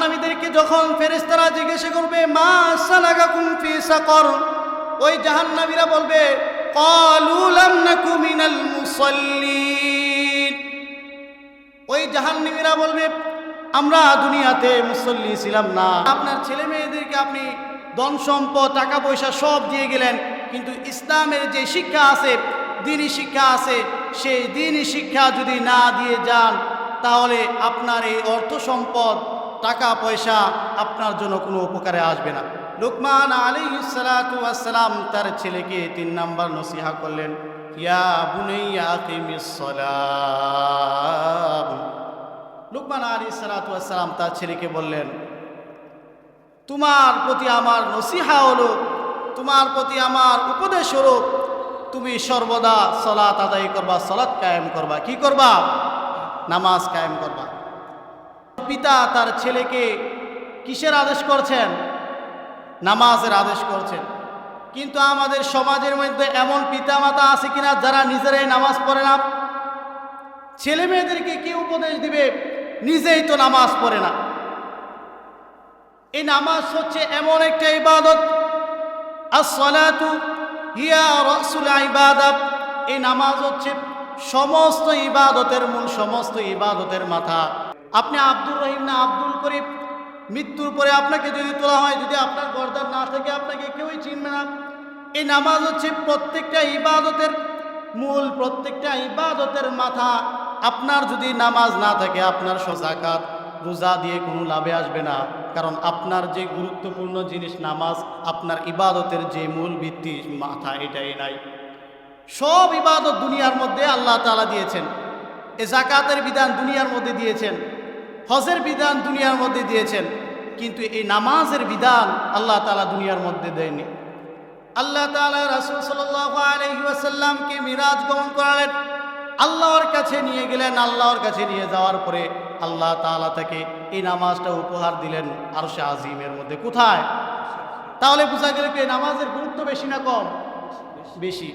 জাহান্নামীদেরকে যখন ফেরেশতারা জিজ্ঞাসা করবে মা সালাকাকুম ফি সাকর, ওই জাহান্নামীরা বলবে ক্বালু লাম নাকু মিনাল মুসাল্লিন। ওই জাহান্নামীরা বলবে আমরা দুনিয়াতে মুসল্লি ছিলাম না। আপনার ছেলে মেয়েদেরকে আপনি ধন সম্পদ টাকা পয়সা সব দিয়ে গেলেন, কিন্তু ইসলামের যে শিক্ষা আছে, দ্বীনি শিক্ষা আছে, সেই দ্বীনি শিক্ষা যদি না দিয়ে যান তাহলে আপনার এই অর্থ সম্পদ টাকা পয়সা আপনার জন্য কোনো উপকারে আসবে না। লুকমান আলাইহিস সালাতু ওয়াস সালাম তার ছেলেকে 3 নাম্বার নসিহা করলেন, ইয়া বুনাইয়া আকিমিস সালাত। লুকমান আলাইহিস সালাতু ওয়াস সালাম তার ছেলেকে বললেন, তোমার প্রতি আমার নসিহা হলো, তোমার প্রতি আমার উপদেশ হলো, তুমি সর্বদা সালাত আদায় করবা, সালাত কায়েম করবা। কি করবা? নামাজ কায়েম করবা। পিতা তার ছেলেকে কিসের আদেশ করছেন? নামাজের আদেশ করছেন। কিন্তু আমাদের সমাজের মধ্যে এমন পিতামাতা আছে কিনা যারা নিজেরাই নামাজ পড়ে না? ছেলে মেয়েদেরকে কি উপদেশ দিবে? নিজেই তো নামাজ পড়ে না। এই নামাজ হচ্ছে এমন একটা ইবাদত, আস-সালাতু হিয়া রাসুল ইবাদাত। এই নামাজ হচ্ছে সমস্ত ইবাদতের মূল, সমস্ত ইবাদতের মাথা। আপনি আব্দুর রহিম না আব্দুল করিম, মৃত্যুর পরে আপনাকে যদি তোলা হয়, যদি আপনার গর্দান না থাকে আপনাকে কেউই চিনবে না। এই নামাজ হচ্ছে প্রত্যেকটা ইবাদতের মূল, প্রত্যেকটা ইবাদতের মাথা। আপনার যদি নামাজ না থাকে আপনার যাকাত রোজা দিয়ে কোনো লাভে আসবে না, কারণ আপনার যে গুরুত্বপূর্ণ জিনিস নামাজ, আপনার ইবাদতের যে মূল ভিত্তি মাথা এটাই নাই। সব ইবাদত দুনিয়ার মধ্যে আল্লাহ তাআলা দিয়েছেন। এই যাকাতের বিধান দুনিয়ার মধ্যে দিয়েছেন, হজের বিধান দুনিয়ার মধ্যে দিয়েছেন, কিন্তু এই নামাজের বিধান আল্লাহ তাআলা দুনিয়ার মধ্যে দেয়নি। আল্লাহ তাআলা রাসূল সাল্লাল্লাহু আলাইহি ওয়াসাল্লামকে মিরাজ গমন করালেন, আল্লাহর কাছে নিয়ে গেলেন। আল্লাহর কাছে নিয়ে যাওয়ার পরে আল্লাহ তাআলা তাকে এই নামাজটা উপহার দিলেন আরশে আজিমের মধ্যে। কোথায়? তাহলে বোঝা গেল কি নামাজের গুরুত্ব বেশি না কম? বেশি।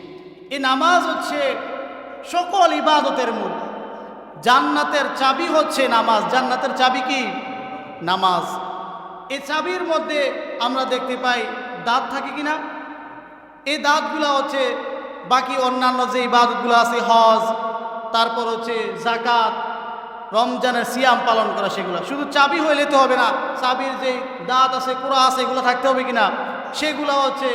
এই নামাজ হচ্ছে সকল ইবাদতের মূল। জান্নাতের চাবি হচ্ছে নামাজ। জান্নাতের চাবি কি? নামাজ। এই চাবির মধ্যে আমরা দেখতে পাই দাঁত থাকে কিনা? এই দাঁতগুলো হচ্ছে বাকি অন্যান্য যে ইবাদতগুলো আছে, হজ, তারপর হচ্ছে যাকাত, রমজানের সিয়াম পালন করা, সেগুলো শুধু চাবি হইলে তো হবে না। চাবির যে দাঁত আছে, কুড়া আছে, এগুলো থাকতে হবে কিনা? সেগুলো হচ্ছে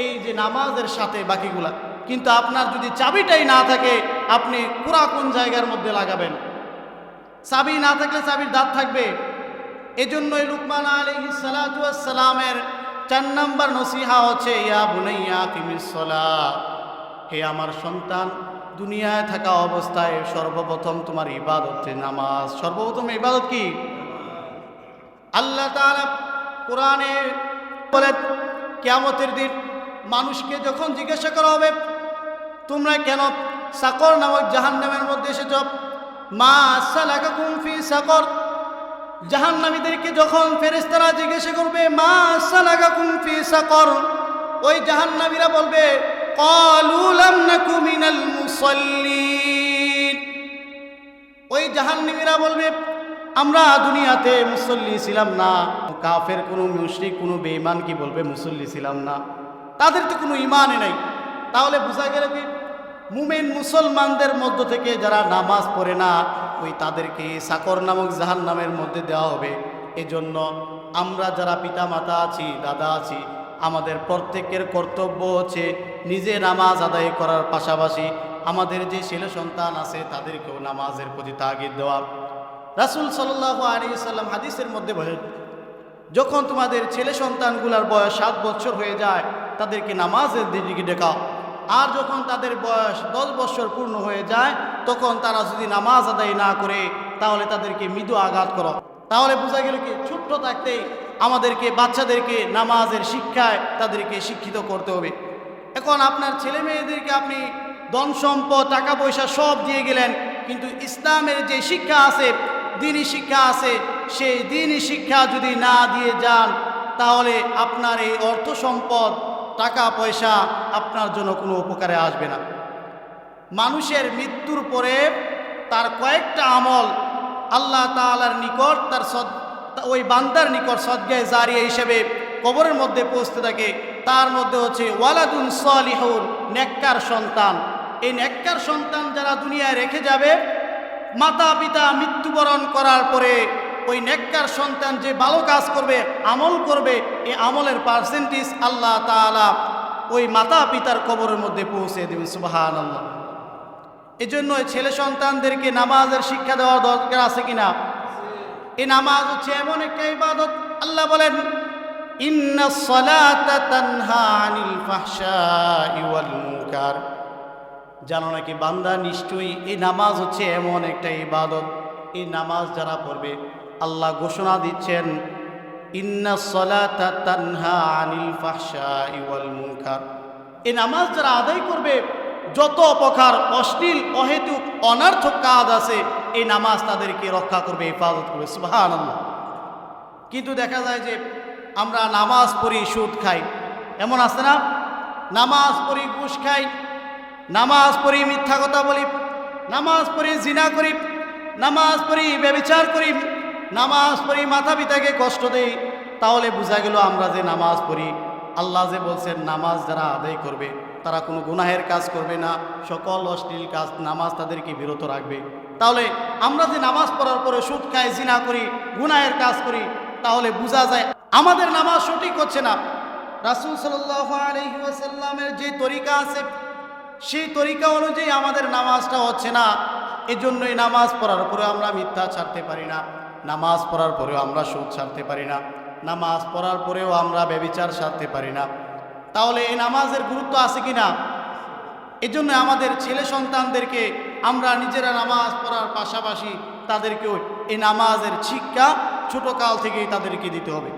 এই যে নামাজের সাথে বাকিগুলা। কিন্তু আপনার যদি চাবিটাই না থাকে, আপনি কুড়া কোন জায়গার মধ্যে লাগাবেন? চাবি না থাকলে চাবির দাঁত থাকবে। এজন্যই লুকমান আলাইহিস সালাতু ওয়াস সালামের 4 নাম্বার নসিহা হচ্ছে ইয়া বুনাইয়া আকিমিস সালাত। হে আমার সন্তান, দুনিয়ায় থাকা অবস্থায় সর্বপ্রথম তোমার ইবাদত হচ্ছে নামাজ। সর্বপ্রথম ইবাদত কি? আল্লাহ তাআলা কোরআনে বলেন, কিয়ামতের দিন মানুষকে যখন জিজ্ঞাসা করা হবে তোমরা কেন সাকর নামক জাহান্নামের মধ্যে এসেছ, মা সালাকাকুম ফি সাকর। জাহান্নামীদেরকে যখন ফেরেশতারা জিজ্ঞাসা করবে মা সালাকাকুম ফি সাকর, ওই জাহান্নামীরা বলবে ক্বালু লাম নাকু মিনাল মুসাল্লিন। ওই জাহান্নামীরা বলবে আমরা দুনিয়াতে মুসল্লি ছিলাম না। কাফের কোনো মুশরিক কোনো বেঈমান কি বলবে মুসল্লি ছিলাম না? তাদের তো কোনো ঈমানই নাই। তাহলে বোঝা গেল কি মুমিন মুসলমানদের মধ্য থেকে যারা নামাজ পড়ে না, ওই তাদেরকে সাকর নামক জাহান্নামের মধ্যে দেওয়া হবে। এজন্য আমরা যারা পিতা মাতা আছি, দাদা আছি, আমাদের প্রত্যেকের কর্তব্য হচ্ছে নিজে নামাজ আদায় করার পাশাপাশি আমাদের যে ছেলে সন্তান আছে তাদেরকেও নামাজের প্রতি তাগিদ দেওয়া। রাসূল সাল্লাল্লাহু আলাইহি ওয়াসাল্লাম হাদিসের মধ্যে বলেন, যখন তোমাদের ছেলে সন্তানগুলোর বয়স 7 বছর হয়ে যায় তাদেরকে নামাজের দিকে ডেকাও। আর যখন তাদের বয়স 10 বছর পূর্ণ হয়ে যায় তখন তারা যদি নামাজ আদায় না করে তাহলে তাদেরকে মৃদু আঘাত করো। তাহলে বোঝা গেল কি ছোট্ট থাকতেই আমাদেরকে বাচ্চাদেরকে নামাজের শিক্ষায় তাদেরকে শিক্ষিত করতে হবে। এখন আপনার ছেলে মেয়েদেরকে আপনি ধন সম্পদ টাকা পয়সা সব দিয়ে গেলেন, কিন্তু ইসলামের যে শিক্ষা আছে, দ্বীনি শিক্ষা আছে, সেই দ্বীনি শিক্ষা যদি না দিয়ে যান তাহলে আপনার এই অর্থ সম্পদ টাকা পয়সা আপনার জন্য কোনো উপকারে আসবে না। মানুষের মৃত্যুর পরে তার কয়েকটা আমল আল্লাহ তাআলার নিকট তার ওই বান্দার নিকট সদকায়ে জারিয়া হিসেবে কবরের মধ্যে পৌঁছতে থাকে। তার মধ্যে হচ্ছে ওয়ালাদুন সালিহুন, নেককার সন্তান। এই নেককার সন্তান যারা দুনিয়ায় রেখে যাবে, মাতা পিতা মৃত্যুবরণ করার পরে ওই নেককার সন্তান যে ভালো কাজ করবে, আমল করবে, এই আমলের পার্সেন্টেজ আল্লাহ তাআলা ওই মাতা পিতার কবরের মধ্যে পৌঁছে দেবেন। সুবহানাল্লাহ। এই জন্য ছেলে সন্তানদেরকে নামাজের শিক্ষা দেওয়া দরকার আছে কিনা? এই নামাজ হচ্ছে এমন একটা ইবাদত, আল্লাহ বলেন ইন্নাস সালাতা তানহা আনিল ফাহশাই ওয়াল মুনকার। জানো নাকি বান্দা, নিশ্চয়ই এই নামাজ হচ্ছে এমন একটা ইবাদত, এই নামাজ যারা পড়বে আল্লাহ ঘোষণা দিচ্ছেন ইন্নাস সালাতা তানহা আনিল ফাহশাই ওয়াল মুনকার। এই নামাজ যারা আদায় করবে, যত প্রকার অশ্লীল অহেতুক অনর্থক কাজ আছে এই নামাজ তাদেরকে রক্ষা করবে, হেফাজত করবে। সুবহানাল্লাহ। কিন্তু দেখা যায় যে আমরা নামাজ পড়ি সুদ খাই, এমন আছে না? নামাজ পড়ি ঘুষ খাই, নামাজ পড়ি মিথ্যা কথা বলি, নামাজ পড়ি জিনা করি, নামাজ পড়ি ব্যভিচার করি, নামাজ পড়ি মাতা পিতাকে কষ্ট দেই। তাহলে বোঝা গেল আমরা যে নামাজ পড়ি, আল্লাহ যে বলছেন নামাজ যারা আদায় করবে তারা কোনো গুনাহের কাজ করবে না, সকল অশ্লীল কাজ নামাজ তাদেরকে বিরত রাখবে। তাহলে আমরা যে নামাজ পড়ার পরে সুদ খাই, জিনা করি, গুনাহের কাজ করি, তাহলে বোঝা যায় আমাদের নামাজ সঠিক হচ্ছে না। রাসূল সাল্লাল্লাহু আলাইহি ওয়াসাল্লামের যে তরিকা আছে সেই তরিকা অনুযায়ী আমাদের নামাজটা হচ্ছে না। এজন্যই নামাজ পড়ার পরে আমরা মিথ্যা ছাড়তে পারি না, নামাজ পড়ার পরেও আমরা সুদ ছাড়তে পারি না, নামাজ পড়ার পরেও আমরা ব্যভিচার ছাড়তে পারি না। তাহলে এই নামাজের গুরুত্ব আছে কি না? এজন্য আমাদের ছেলে সন্তানদেরকে আমরা নিজেরা নামাজ পড়ার পাশাপাশি তাদেরকেও এই নামাজের শিক্ষা ছোট কাল থেকেই তাদেরকে দিতে হবে।